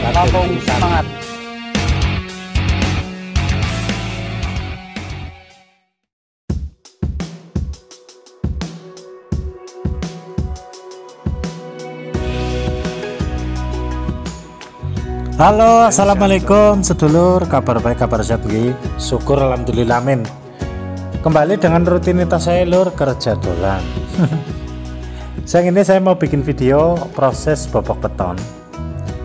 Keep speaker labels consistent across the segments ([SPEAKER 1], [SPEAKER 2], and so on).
[SPEAKER 1] Lampung semangat.
[SPEAKER 2] Halo, assalamualaikum sedulur, kabar baik, kabar sehat begini. Syukur alhamdulillah, amin. Kembali dengan rutinitas saya lur, kerja dolan. Siang ini saya mau bikin video proses bobok beton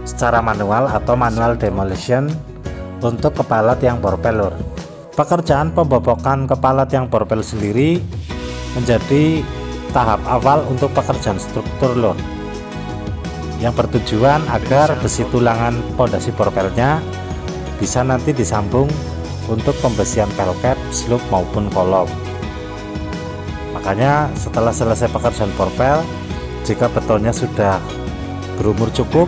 [SPEAKER 2] secara manual atau manual demolition untuk kepala tiang borpel lur. Pekerjaan pembobokan kepala tiang borpel sendiri menjadi tahap awal untuk pekerjaan struktur lur, yang bertujuan agar besi tulangan pondasi borpelnya bisa nanti disambung untuk pembesian pelket, slope maupun kolom. Makanya setelah selesai pekerjaan borpel, jika betonnya sudah berumur cukup,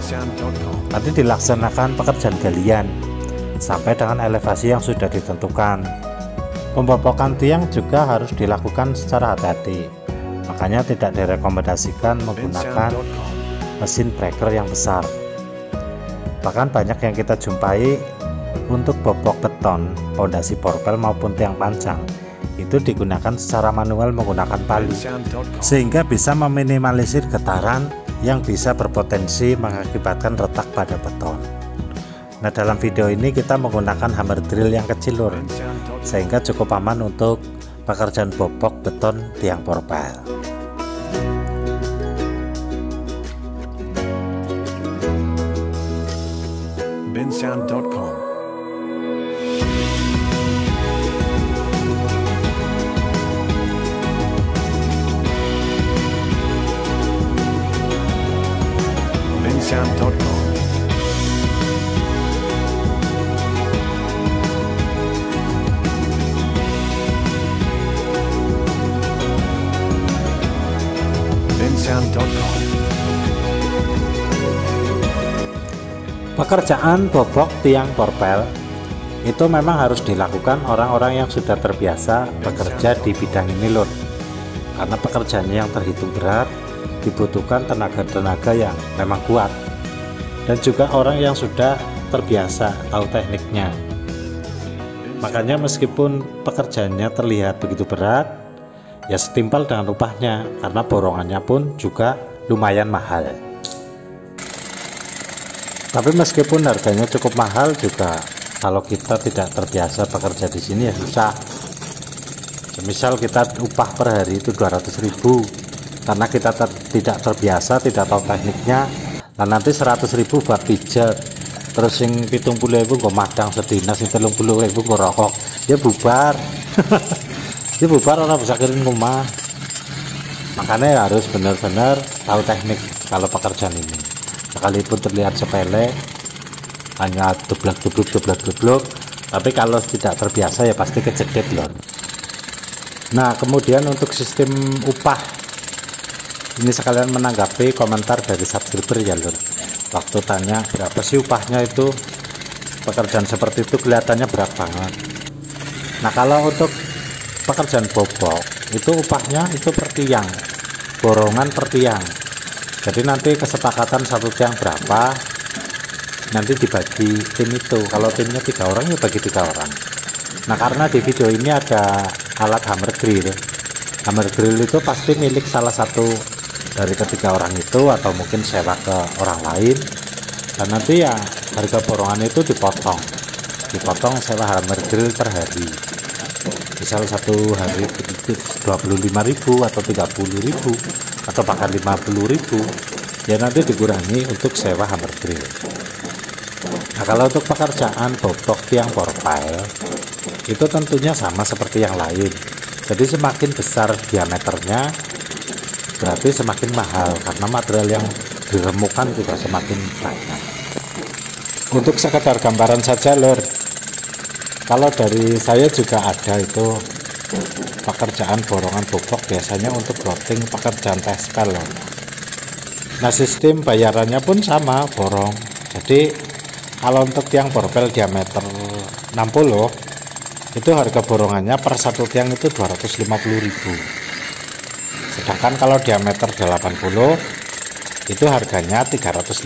[SPEAKER 2] nanti dilaksanakan pekerjaan galian sampai dengan elevasi yang sudah ditentukan. Pembobokan tiang juga harus dilakukan secara hati-hati, makanya tidak direkomendasikan menggunakan mesin breaker yang besar. Bahkan banyak yang kita jumpai untuk bobok beton pondasi borpel maupun tiang panjang itu digunakan secara manual menggunakan palu, sehingga bisa meminimalisir getaran yang bisa berpotensi mengakibatkan retak pada beton. Nah, dalam video ini kita menggunakan hammer drill yang kecil lur, sehingga cukup aman untuk pekerjaan bobok beton tiang borpel.
[SPEAKER 3] bensound.com. bensound.com. bensound.com.
[SPEAKER 2] Pekerjaan bobok tiang borpel itu memang harus dilakukan orang-orang yang sudah terbiasa bekerja di bidang ini lur, karena pekerjaannya yang terhitung berat, dibutuhkan tenaga-tenaga yang memang kuat, dan juga orang yang sudah terbiasa tahu tekniknya. Makanya meskipun pekerjaannya terlihat begitu berat, ya setimpal dengan upahnya, karena borongannya pun juga lumayan mahal. Tapi meskipun harganya cukup mahal juga, kalau kita tidak terbiasa bekerja di sini ya susah. Misal kita upah per hari itu 200.000, karena kita tidak terbiasa, tidak tahu tekniknya, nah nanti 100.000 buat pijat, terus yang 70.000 gue madang sedina, sing 30.000 gue rokok, ya bubar. Ya bubar, orang bisa kirim rumah. Makanya harus benar-benar tahu teknik kalau pekerjaan ini. Sekalipun terlihat sepele, hanya dublak, tapi kalau tidak terbiasa ya pasti kejedit lor. Nah, kemudian untuk sistem upah, ini sekalian menanggapi komentar dari subscriber ya lor. Waktu tanya berapa sih upahnya, itu pekerjaan seperti itu kelihatannya berat banget. Nah, kalau untuk pekerjaan bobok itu upahnya itu per tiang, borongan per tiang. Jadi nanti kesepakatan satu tiang berapa, nanti dibagi tim itu. Kalau timnya 3 orang ya bagi 3 orang. Nah, karena di video ini ada alat hammer drill. Hammer drill itu pasti milik salah satu dari ketiga orang itu, atau mungkin sewa ke orang lain. Dan nanti ya harga borongan itu dipotong sewa hammer drill per hari. Misal satu hari itu 25.000 atau 30.000 atau bahkan 50.000, ya nanti dikurangi untuk sewa hammer drill. Nah, kalau untuk pekerjaan bobok tiang borpel itu tentunya sama seperti yang lain. Jadi semakin besar diameternya berarti semakin mahal, karena material yang diremukan juga semakin banyak. Untuk sekedar gambaran saja lor, kalau dari saya juga ada itu pekerjaan borongan bobok biasanya untuk loading pekerjaan tespel lor. Nah, sistem bayarannya pun sama, borong. Jadi kalau untuk tiang borpel diameter 60 itu harga borongannya per satu tiang itu 250.000. Sedangkan kalau diameter 80 itu harganya 350.000.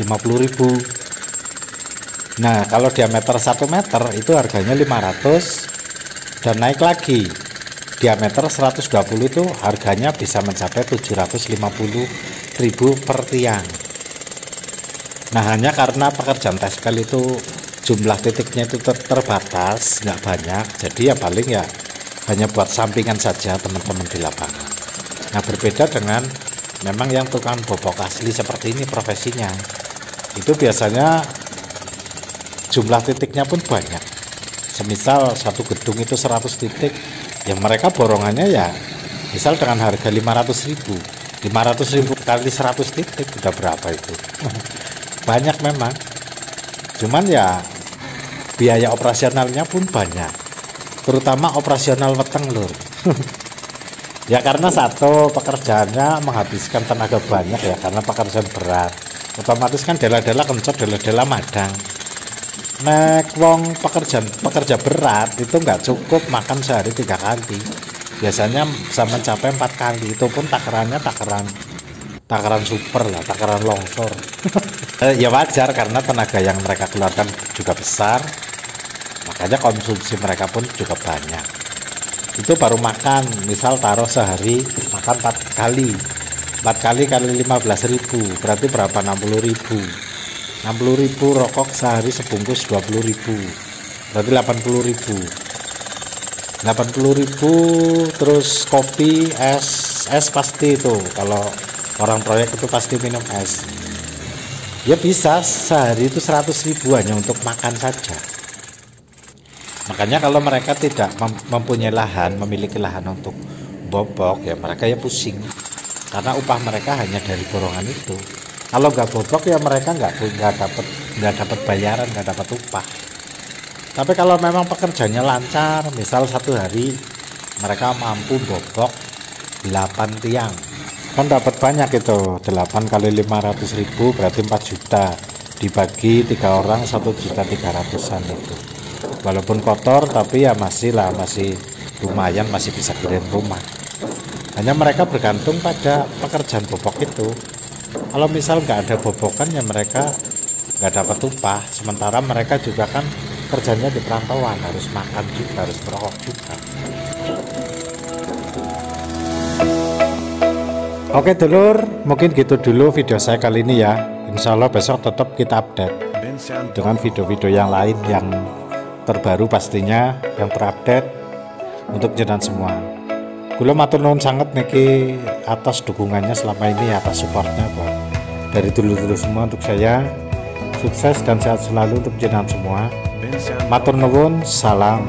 [SPEAKER 2] Nah kalau diameter 1 meter itu harganya 500, dan naik lagi diameter 120 itu harganya bisa mencapai 750.000 per tiang. Nah hanya karena pekerjaan tespel itu jumlah titiknya itu terbatas, nggak banyak, jadi ya paling ya hanya buat sampingan saja teman-teman di lapangan. Nah berbeda dengan memang yang tukang bobok asli seperti ini profesinya, itu biasanya jumlah titiknya pun banyak. Semisal satu gedung itu 100 titik, yang mereka borongannya ya misal dengan harga 500.000 kali 100 titik udah berapa itu. Banyak memang, cuman ya biaya operasionalnya pun banyak, terutama operasional weteng lur. Ya karena satu pekerjaannya menghabiskan tenaga banyak ya, karena pekerjaan berat, otomatis kan dela-dela kencot, dela-dela madang. Nek wong pekerja berat itu nggak cukup makan sehari 3 kali, biasanya bisa mencapai 4 kali, itu pun takarannya takaran super lah, takaran longsor. Ya wajar karena tenaga yang mereka keluarkan juga besar, makanya konsumsi mereka pun juga banyak. Itu baru makan, misal taruh sehari makan 4 kali, 4 kali kali 15.000 berarti berapa? 60.000 rokok sehari sebungkus 20.000 berarti 80.000 terus kopi, es pasti itu, kalau orang proyek itu pasti minum es. Ya bisa sehari itu 100.000 hanya untuk makan saja. Makanya kalau mereka tidak mempunyai lahan, memiliki lahan untuk bobok, ya mereka ya pusing karena upah mereka hanya dari borongan itu. Kalau nggak bobok ya mereka nggak dapat bayaran, nggak dapat upah. Tapi kalau memang pekerjaannya lancar, misal satu hari mereka mampu bobok 8 tiang, kan dapat banyak itu. 8 kali 500.000 berarti 4 juta, dibagi 3 orang 1.300.000-an itu. Walaupun kotor tapi ya masih lumayan, masih bisa kirim rumah. Hanya mereka bergantung pada pekerjaan bobok itu. Kalau misal nggak ada bobokan ya mereka nggak dapat upah, sementara mereka juga kan kerjanya di perantauan, harus makan juga, harus merokok juga. Oke dulur, mungkin gitu dulu video saya kali ini ya. Insya Allah besok tetap kita update dengan video-video yang lain yang terbaru pastinya, yang terupdate untuk jenengan semua. Kula matur nuwun sangat niki atas dukungannya selama ini, atas supportnya buat dari dulur-dulur semua untuk saya. Sukses dan sehat selalu untuk jenengan semua. Matur nuwun, salam.